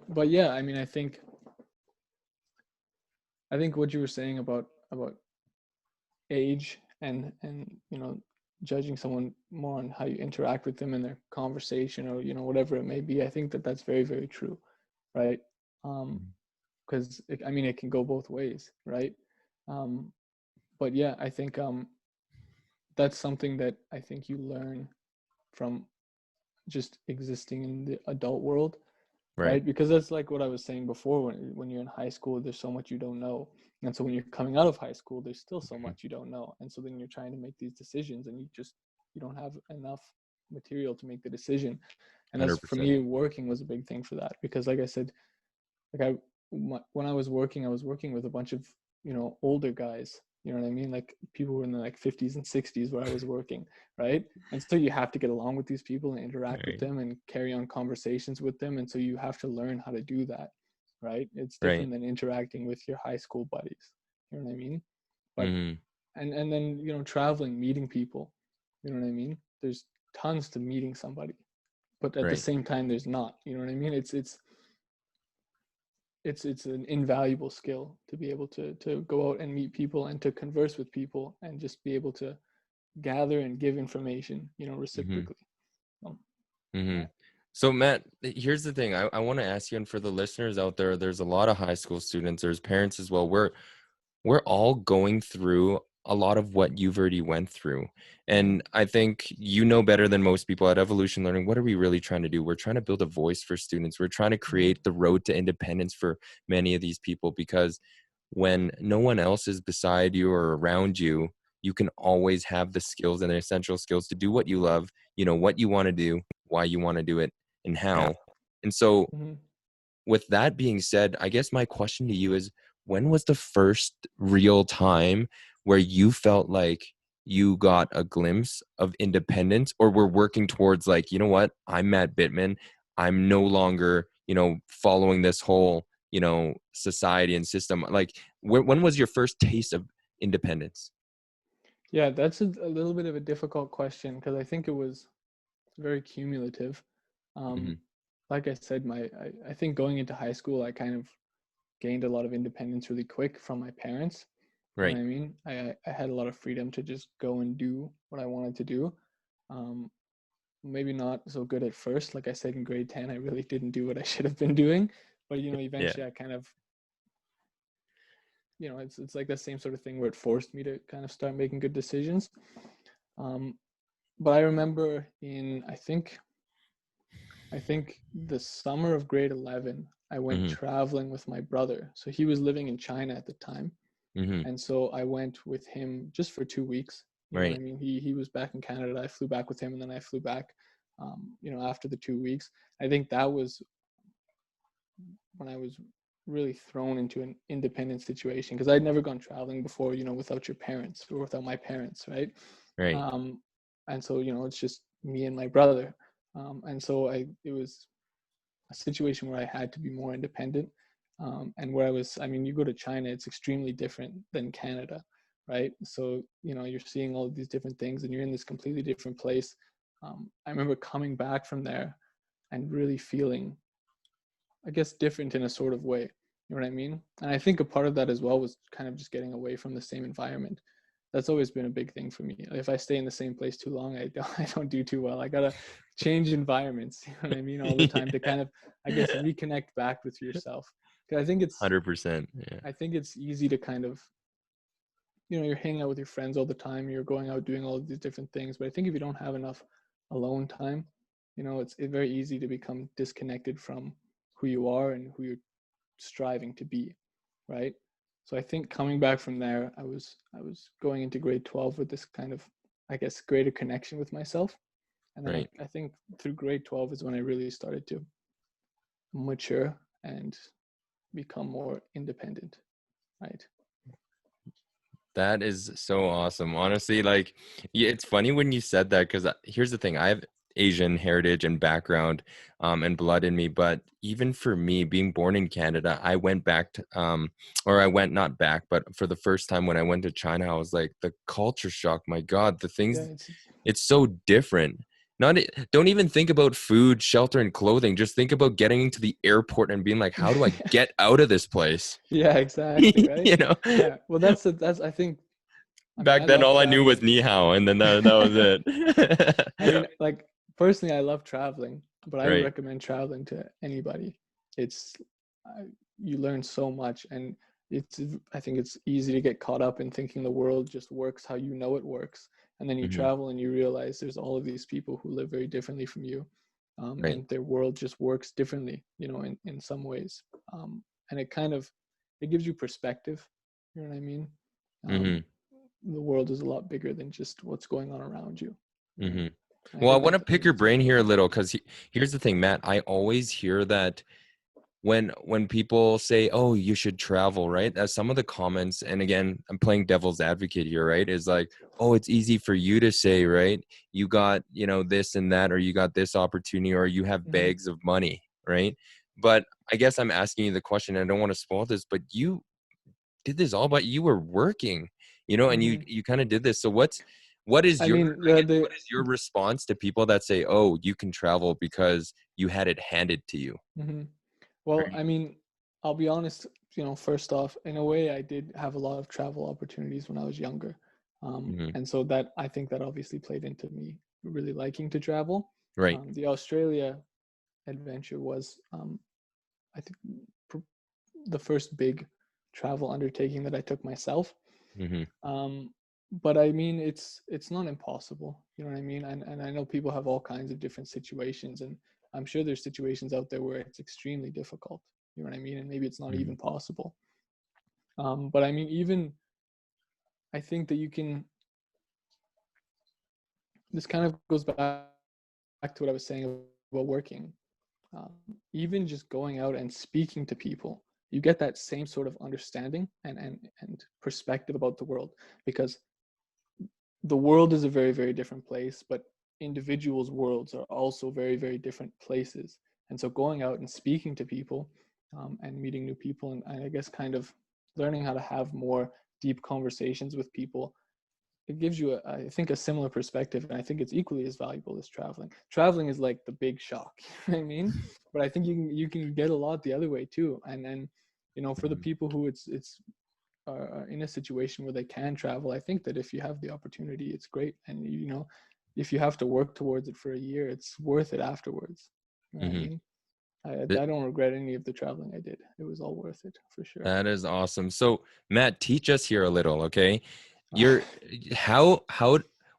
but yeah, I mean, I think what you were saying about age and judging someone more on how you interact with them in their conversation, or whatever it may be, I think that that's very, very true, right? um Mhm. because I mean, it can go both ways, right? um but yeah, I think that's something that I think you learn from just existing in the adult world, Right. right? Because that's like what I was saying before. When you're in high school, there's so much you don't know, and so when you're coming out of high school, there's still so Mhm. much you don't know, and so then you're trying to make these decisions, and you don't have enough material to make the decision. And that's, for 100%. me, working was a big thing for that, because like I said, like when I was working with a bunch of older guys. You know what I mean? Like people were in the like 50s and 60s where I was working, right? And so you have to get along with these people and interact with Right. them and carry on conversations with them, and so you have to learn how to do that, right? It's Right. different than interacting with your high school buddies. You know what I mean? But Mhm. and then traveling, meeting people. You know what I mean? There's tons to meeting somebody, but at the Right. same time, there's not. You know what I mean? It's an invaluable skill to be able to go out and meet people and to converse with people and just be able to gather and give information, Mhm. reciprocally. um, Mhm. yeah. So Matt, here's the thing. I want to ask you, and for the listeners out there, there's a lot of high school students, there's parents as well. We're all going through a lot of what you've already went through. Hmm. And I think you know better than most people at Evolution Learning, what are we really trying to do? We're trying to build a voice for students. We're trying to Hmm. create the road to independence for many of these people, because when no one else is beside you or around you, you can always have the skills and the essential skills to do what you love, what you want to do, why you want to do it, and how. And so Hmm. with that being said, I guess my question to you is, when was the first real time where you felt like you got a glimpse of independence, or were working towards, like, you know what, I'm Matt Bittman. I'm no longer, following this whole, society and system. Like, when was your first taste of independence? Yeah, that's a little bit of a difficult question, because I think it was very cumulative. Hmm. um, like I said, I think going into high school, I kind of gained a lot of independence really quick from my parents. You know Right. what I mean? I had a lot of freedom to just go and do what I wanted to do. um, Maybe not so good at first. Like I said, in grade 10, I really didn't do what I should have been doing. But Yeah. eventually I kind of, it's like the same sort of thing where it forced me to kind of start making good decisions. Um, but I remember I think the summer of grade 11, I went Hmm. traveling with my brother. So he was living in China at the time. Hmm. And so I went with him just for 2 weeks. You know what I Right. mean? He was back in Canada. I flew back with him, and then I flew back, after the 2 weeks. I think that was when I was really thrown into an independent situation, because I'd never gone traveling before, without your parents or without my parents, right? Right. And so, it's just me and my brother. And so it was a situation where I had to be more independent. And where I mean, you go to China, it's extremely different than Canada, right? So, you're seeing all of these different things and you're in this completely different place. I remember coming back from there and really feeling, I guess, different in a sort of way. You know what I mean? And I think a part of that as well was kind of just getting away from the same environment. That's always been a big thing for me. If I stay in the same place too long, I don't do too well. I gotta change environments. You know what I mean? All the time to kind of, I guess, reconnect back with yourself. Because 100%. Yeah. I think it's easy to kind of, you're hanging out with your friends all the time. You're going out doing all of these different things. But I think if you don't have enough alone time, it's very easy to become disconnected from who you are and who you're striving to be, right? So I think coming back from there, I was going into grade 12 with this kind of, I guess, greater connection with myself. And then Right. I think through grade 12 is when I really started to mature and become more independent, right? That is so awesome. Honestly, like, yeah, it's funny when you said that, because here's the thing. I have Asian heritage and background, and blood in me. But even for me, being born in Canada, I went back to, or I went not back, but for the first time when I went to China, I was like, the culture shock. My God, the Yeah, things, it's so different. Not, don't even think about food, shelter, and clothing. Just think about getting into the airport and being like, how do I get out of this place? yeah, exactly, right? You know? Yeah. Well, that's I think, I mean, Back I then, love all I knew was traveling. ni hao, and then that was I it. mean, like, personally, I love traveling, but I Right. recommend traveling to anybody. It's uh, you learn so much, and I think it's easy to get caught up in thinking the world just works how you know it works, and then you Hmm. travel and you realize there's all of these people who live very differently from you, Right. and their world just works differently, in some ways, and it gives you perspective. You know what I mean? Um, Hmm. the world is a lot bigger than just what's going on around you. Right? Hmm. And Well, I I pick think your that's brain here a important. little, because here's the thing, Matt. I always hear that when people say, "Oh, you should travel," right? As some of the comments, and again, I'm playing devil's advocate here, right? Is like, "Oh, it's easy for you to say, right? You got, this and that, or you got this opportunity, or you have Hmm. bags of money, right?" But I guess I'm asking you the question, and I don't want to spoil this, but you did this all, but you were working, and you Hmm. you kind of did this. So what is I your, mean, I guess, what is your response to people that say, "Oh, you can travel because you had it handed to you"? mhm. Well, Right. I mean, I'll be honest. First off, in a way, I did have a lot of travel opportunities when I was younger, Hmm. and so that I think that obviously played into me really liking to travel. Right. The Australia adventure was, I think, pr- the first big travel undertaking that I took myself. Hmm. Um, but I mean, it's not impossible. You know what I mean? And I know people have all kinds of different situations, and I'm sure there's situations out there where it's extremely difficult. You know what I mean? And maybe it's not Hmm. even possible. But I mean, even I think that you can. This kind of goes back to what I was saying about working. Um, Even just going out and speaking to people, you get that same sort of understanding and perspective about the world, because the world is a very, very different place, but individuals' worlds are also very, very different places. And so going out and speaking to people, and meeting new people, and I guess kind of learning how to have more deep conversations with people, it gives you, I think, a similar perspective. And I think it's equally as valuable as traveling. Traveling is like the big shock, you know what I mean? But I think you can get a lot the other way too. And for the Hmm. people who it's are in a situation where they can travel, I think that if you have the opportunity, it's great. And if you have to work towards it for a year, it's worth it afterwards. You know what I Hmm. mean? I don't regret any of the traveling I did. It was all worth it for sure. That is awesome. So, Matt, teach us here a little, okay? You're how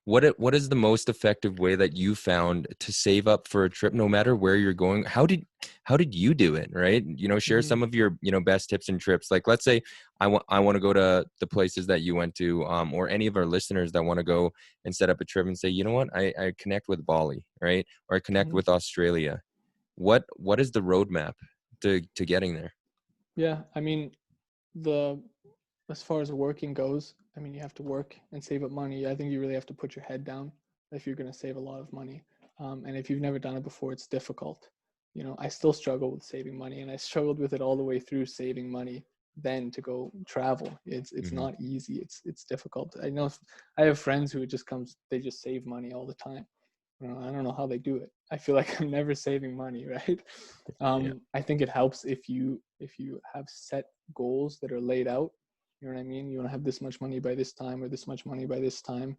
what is the most effective way that you found to save up for a trip, no matter where you're going? How did you do it, right? Share Hmm. some of your, best tips and trips. Like, let's say I want to go to the places that you went to, or any of our listeners that want to go and set up a trip and say, you know what, I connect with Bali, right? Or I connect Hmm. with Australia. What is the roadmap? to getting there. Yeah, I mean, as far as working goes, I mean, you have to work and save up money. I think you really have to put your head down if you're going to save a lot of money. And if you've never done it before, it's difficult. I still struggle with saving money, and I struggled with it all the way through saving money then to go travel. It's not easy. It's difficult. I know I have friends who they just save money all the time. I don't know how they do it. I feel like I'm never saving money, right? I think it helps if you have set goals that are laid out. You know what I mean? You want to have this much money by this time or this much money by this time.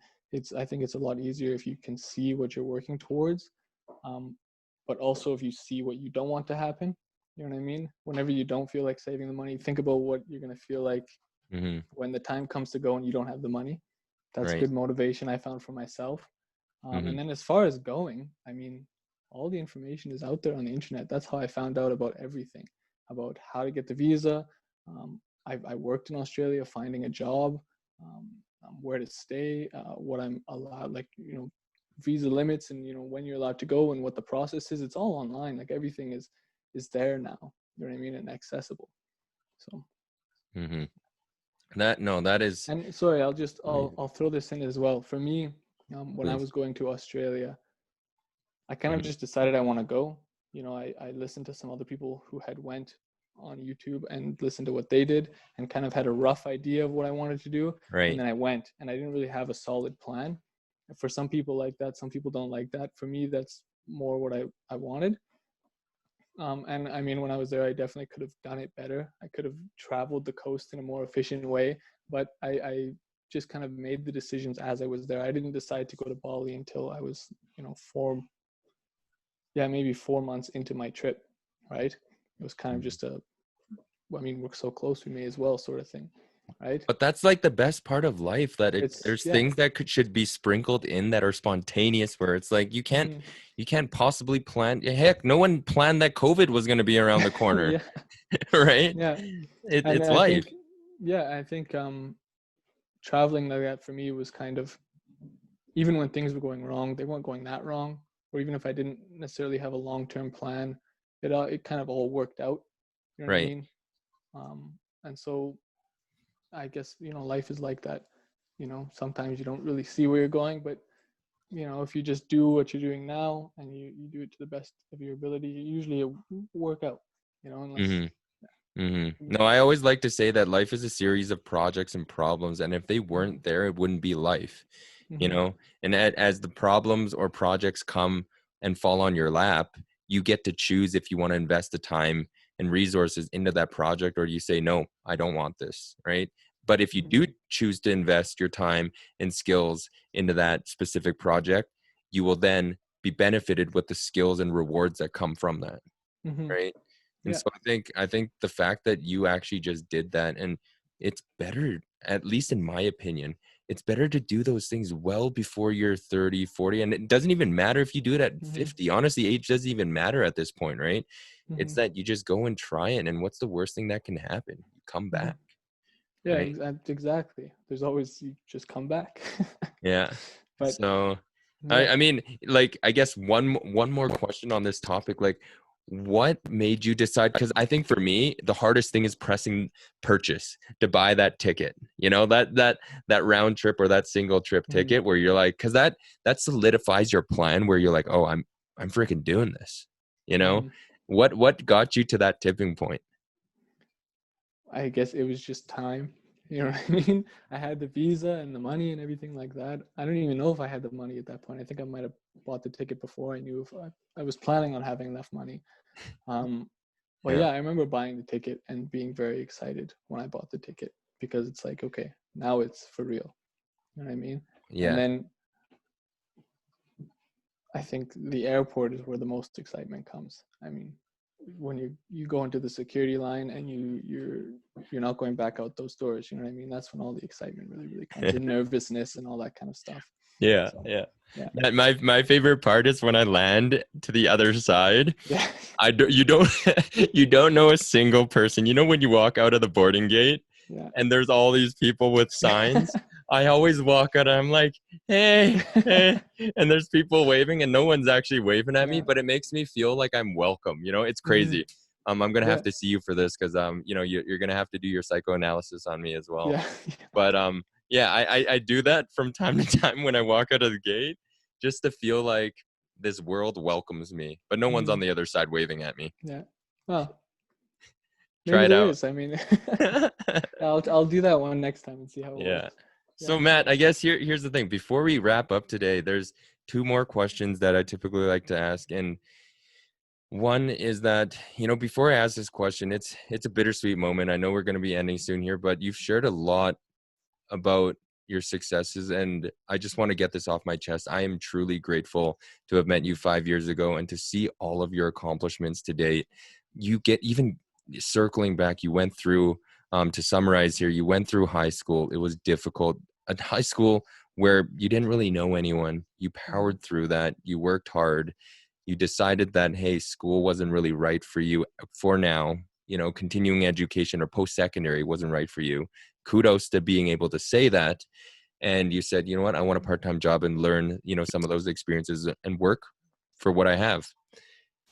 I think it's a lot easier if you can see what you're working towards. But also if you see what you don't want to happen. You know what I mean? Whenever you don't feel like saving the money, think about what you're going to feel like when the time comes to go and you don't have the money. That's Right. good motivation I found for myself. And then as far as going, I mean, all the information is out there on the internet. That's how I found out about everything, about how to get the visa. I worked in Australia, finding a job, where to stay, what I'm allowed, like, visa limits and, when you're allowed to go and what the process is. It's all online. Like everything is there now. You know what I mean? And accessible. So. That is. And sorry, I'll throw this in as well. For me, when I Please. was going to Australia, I kind of just decided I want to go. I listened to some other people who had went on YouTube and listened to what they did and kind of had a rough idea of what I wanted to do. Right. And then I went, and I didn't really have a solid plan. For some people like that, some people don't like that. For me, that's more what I wanted. And I mean, when I was there, I definitely could have done it better. I could have traveled the coast in a more efficient way, but I just kind of made the decisions as I was there. I didn't decide to go to Bali until I was, maybe 4 months into my trip, right? It was kind of just we're so close, we may as well sort of thing, right? But that's like the best part of life, that there's Yeah. things that should be sprinkled in that are spontaneous, where it's like you can't possibly plan. Heck, no one planned that COVID was going to be around the corner. Right? Yeah. It's life. I think traveling like that for me was kind of, even when things were going wrong, they weren't going that wrong. Or even if I didn't necessarily have a long-term plan, it kind of all worked out. You know what I mean? And so I guess, life is like that. Sometimes you don't really see where you're going, but if you just do what you're doing now and you do it to the best of your ability, usually it work out, unless. No, I always like to say that life is a series of projects and problems, and if they weren't there, it wouldn't be life. And as the problems or projects come and fall on your lap, you get to choose if you want to invest the time and resources into that project, or you say, no, I don't want this, right? But if you do choose to invest your time and skills into that specific project, you will then be benefited with the skills and rewards that come from that, right? And so I think the fact that you actually just did that, and it's better, at least in my opinion, it's better to do those things well before you're 30, 40. And it doesn't even matter if you do it at 50. Honestly, age doesn't even matter at this point, right? It's that you just go and try it. And what's the worst thing that can happen? You come back. Yeah, right? Exactly. There's always, you just come back. Yeah. But so I mean, like, I guess one more question on this topic, like, what made you decide? Because I think for me, the hardest thing is pressing purchase to buy that ticket, that round trip or that single trip ticket, where you're like, because that solidifies your plan, where you're like, oh, I'm freaking doing this. What got you to that tipping point? I guess it was just time. You know what I mean? I had the visa and the money and everything like that. I don't even know if I had the money at that point. I think I might have bought the ticket before I knew if I was planning on having enough money. But yeah, I remember buying the ticket and being very excited when I bought the ticket, because it's like, okay, now it's for real. You know what I mean? Yeah. And then I think the airport is where the most excitement comes. I mean, when you go into the security line and you're not going back out those doors, you know what I mean? That's when all the excitement really comes, and nervousness and all that kind of stuff. Yeah. My favorite part is when I land to the other side. Yeah. You don't know a single person. When you walk out of the boarding gate, and there's all these people with signs. I always walk out and I'm like, hey, and there's people waving, and no one's actually waving at me, but it makes me feel like I'm welcome. It's crazy. I'm gonna have Yeah. to see you for this because you're gonna have to do your psychoanalysis on me as well. Yeah. But yeah, I do that from time to time when I walk out of the gate, just to feel like this world welcomes me, but no one's on Mhm. the other side waving at me. Yeah. Well, Try maybe it there out. is. I mean, I'll do that one next time and see how it Yeah. works. Yeah. So Matt, I guess here's the thing. Before we wrap up today, there's two more questions that I typically like to ask. And one is that, before I ask this question, it's a bittersweet moment. I know we're going to be ending soon here, but you've shared a lot about your successes, and I just want to get this off my chest. I am truly grateful to have met you 5 years ago and to see all of your accomplishments to date. You get, even circling back, you went through, to summarize here, you went through high school. It was difficult. A high school where you didn't really know anyone. You Mhm. powered through that. You worked hard. You decided that, hey, school wasn't really right for you for now. Continuing education or post-secondary wasn't right for you. Kudos to being able to say that. And you said, you know what, I want a part-time job and learn, some of those experiences and work for what I have.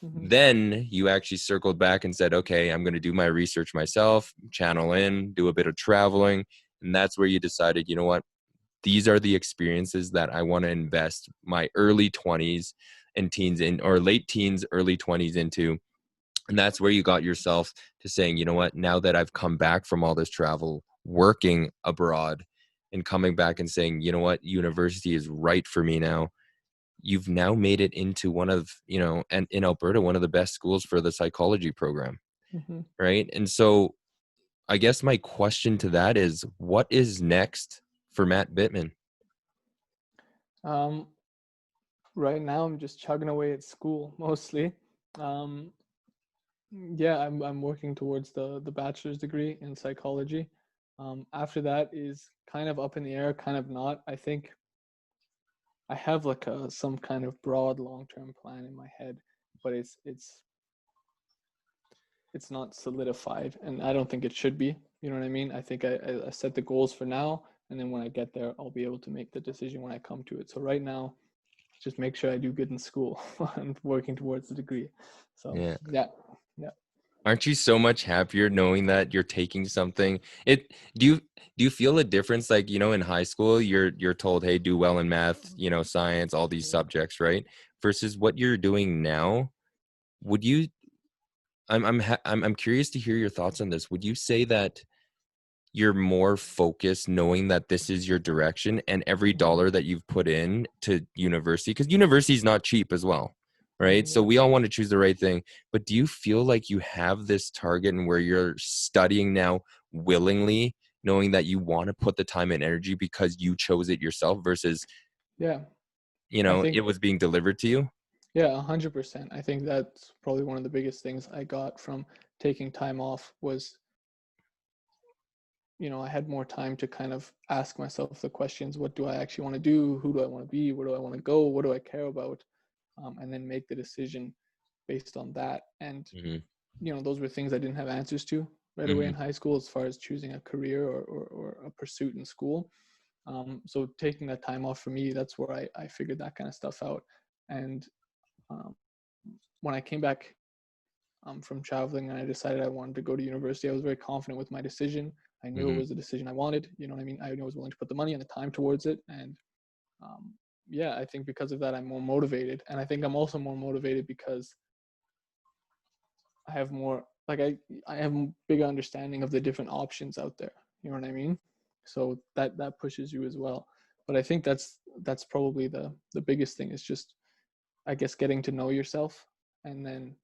Mhm. Then you actually circled back and said, okay, I'm going to do my research myself, channel in, do a bit of traveling. And that's where you decided, you know what, these are the experiences that I want to invest my early 20s and teens in, or late teens, early 20s into. And that's where you got yourself to saying, you know what, now that I've come back from all this travel, working abroad, and coming back and saying, you know what, university is right for me now. You've now made it into one of, and in Alberta, one of the best schools for the psychology program. Mhm. Right. And so I guess my question to that is, what is next for Matt Bittman? Um, right now I'm just chugging away at school mostly. Um, yeah, I'm working towards the bachelor's degree in psychology. After that is kind of up in the air, kind of not. I think I have like some kind of broad long-term plan in my head, but it's not solidified, and I don't think it should be. You know what I mean? I think I set the goals for now, and then when I get there, I'll be able to make the decision when I come to it. So right now, just make sure I do good in school and working towards the degree. So Yeah. yeah, yeah. Aren't you so much happier knowing that you're taking something? Do you feel a difference? Like, in high school, you're told, hey, do well in math, science, all these subjects, right? Versus what you're doing now. Would you, I'm curious to hear your thoughts on this. Would you say that you're more focused knowing that this is your direction, and every Mhm. dollar that you've put in to university, because university is not cheap as well, right? So Yeah. we all want to choose the right thing, but do you feel like you have this target and where you're studying now willingly, knowing that you want to put the time and energy because you chose it yourself versus, Yeah. I it think was being delivered to you? yeah, 100%. I think that's probably one of the biggest things I got from taking time off was, I had more time to kind of ask myself the questions, what do I actually want to do? Who do I want to be? Where do I want to go? What do I care about? And then make the decision based on that. And, Hmm. those were things I didn't have answers to right away in Hmm. high school as far as choosing a career or a pursuit in school. So taking that time off for me, that's where I figured that kind of stuff out. And um, when I came back from traveling and I decided I wanted to go to university, I was very confident with my decision. I knew it Hmm. was the decision I wanted. You know what I mean? I knew I was willing to put the money and the time towards it. And um, yeah, I think because of that, I'm more motivated. And I think I'm also more motivated because I have more, like, I have a bigger understanding of the different options out there. You know what I mean? So that pushes you as well. But I think that's probably the biggest thing is just, I guess, getting to know yourself and then,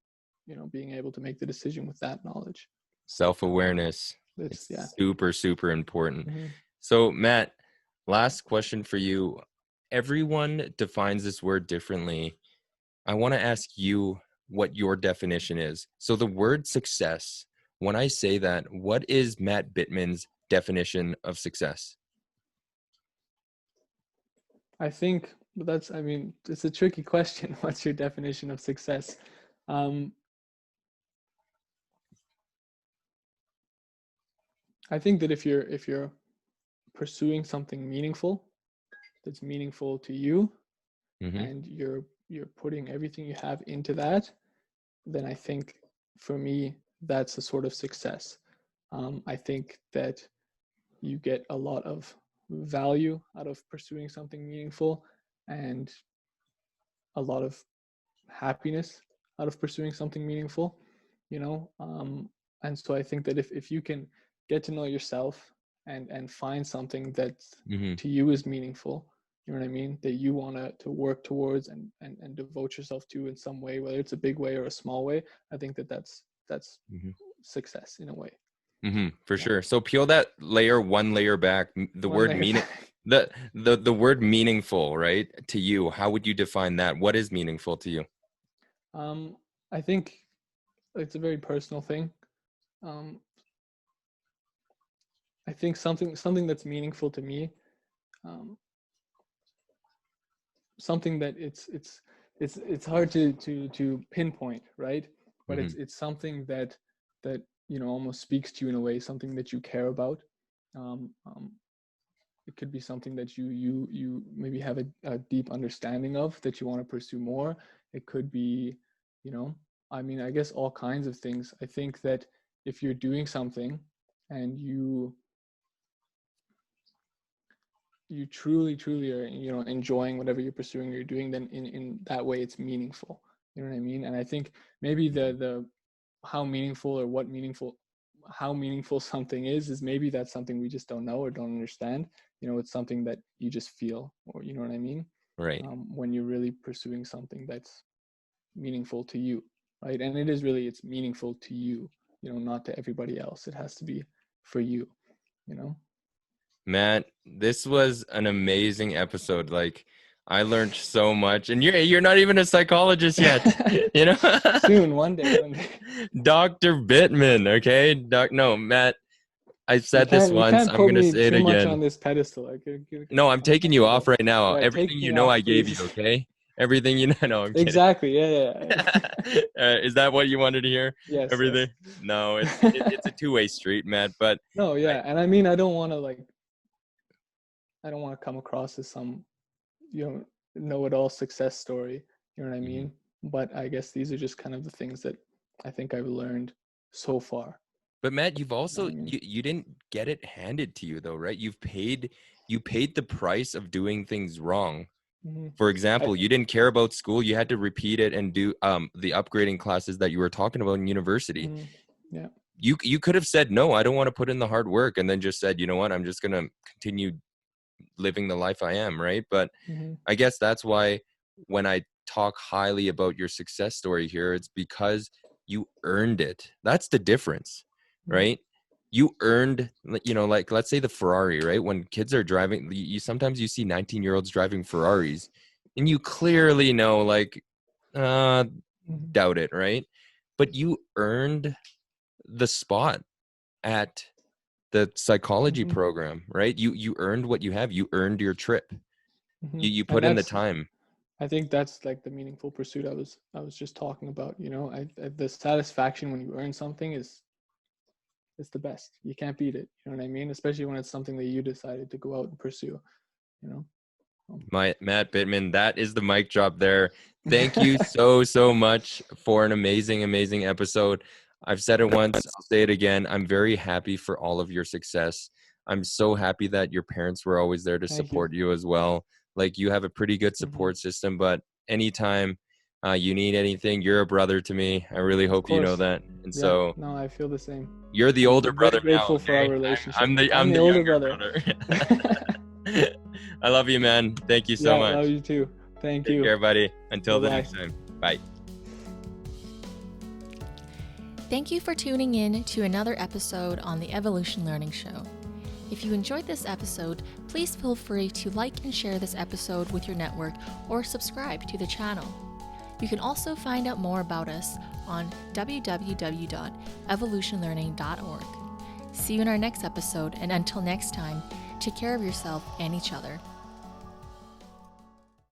being able to make the decision with that knowledge. Self-awareness. It's yeah. It's super, super important. Hmm. So, Matt, last question for you. Everyone defines this word differently. I want to ask you what your definition is. So, the word success, when I say that, what is Matt Bittman's definition of success? I think I mean, it's a tricky question. What's your definition of success? Um, I think that if you're pursuing something meaningful, that's meaningful to you, Mm-hmm. and you're putting everything you have into that, then I think for me, that's a sort of success. I think that you get a lot of value out of pursuing something meaningful, and a lot of happiness out of pursuing something meaningful, you know. And so I think that if you can get to know yourself and find something that Mm-hmm. to you is meaningful, you know what I mean, that you want to work towards and devote yourself to in some way, whether it's a big way or a small way, I think that that's Mm-hmm. success in a way. Mm-hmm, for Yeah. sure. So peel that one layer back. The One word layer meaning, back. the word meaningful, right? To you, how would you define that? What is meaningful to you? I think it's a very personal thing. um, I think something that's meaningful to me, um, something that it's hard to pinpoint, right? But Mm-hmm. it's something that you know almost speaks to you in a way, something that you care about. Um, um, it could be something that you maybe have a deep understanding of that you want to pursue more. It could be, you know, I mean, I guess all kinds of things. I think that if you're doing something and you truly are, you know, enjoying whatever you're pursuing or you're doing, then in that way it's meaningful, you know what I mean. And I think maybe the how meaningful or what meaningful how meaningful something is maybe that's something we just don't know or don't understand. You know, it's something that you just feel, or you know what I mean. Right. When you're really pursuing something that's meaningful to you, right? And it is really, it's meaningful to you, you know, not to everybody else. It has to be for you, you know. Matt, this was an amazing episode. Like, I learned so much, and you're not even a psychologist yet, you know? Soon, one day. Dr. Bittman, okay? No, Matt, I've You said this can't you once. can't I'm put gonna me say it too much again. on this pedestal. No, I'm taking you off right now. Yeah, Everything take you me know, I off, gave you, please. okay? Everything you know. No, I'm kidding. Exactly. Yeah. Is that what you wanted to hear? Yes. Everything? No, it's a two-way street, Matt. But No, I, yeah. And I mean, I don't want to come across as some, you know-it-all success story. You know what I Mhm. mean? But I guess these are just kind of the things that I think I've learned so far. But Matt, you've You know also what I mean? you didn't get it handed to you though, right? You paid the price of doing things wrong. Hmm. For I example, you didn't care about school. You had to repeat it and do the upgrading classes that you were talking about in university. mhm, yeah. You could have said no, I don't want to put in the hard work, and then just said, you know what, I'm just gonna continue living the life I am, right? But Hmm. I guess that's why when I talk highly about your success story here, it's because you earned it. That's the difference, Hmm. right? You earned, you know, like let's say the Ferrari, right? When kids are driving, you sometimes you see 19-year-olds driving Ferraris, and you clearly know, like, uh, Hmm. doubt it, right? But you earned the spot at the psychology Hmm. program, right? You earned what you have. You earned your trip. Hmm. You And put in the time. I think that's like the meaningful pursuit I was just talking about. You know, the satisfaction when you earn something is it's the best. You can't beat it. You know what I mean? Especially when it's something that you decided to go out and pursue. You know. My Matt Bittman, that is the mic drop there. Thank you so much for an amazing episode. I've said it once, I'll say it again. I'm very happy for all of your success. I'm so happy that your parents were always there to Thank you. support you as well. Like, you have a pretty good Hmm. support system, but anytime you need anything, you're a brother to me. I really Of hope you know course. that. And Yeah. so No, I feel the same. you're the older I'm very brother now, grateful for our okay? relationship. I'm I'm the the older younger brother. brother. I love you, man. Thank you so Yeah, much. love you too. Thank Take you. care, buddy. Until the Bye-bye. next time. Bye. Thank you for tuning in to another episode on the Evolution Learning Show. If you enjoyed this episode, please feel free to like and share this episode with your network or subscribe to the channel. You can also find out more about us on www.evolutionlearning.org. See you in our next episode, and until next time, take care of yourself and each other.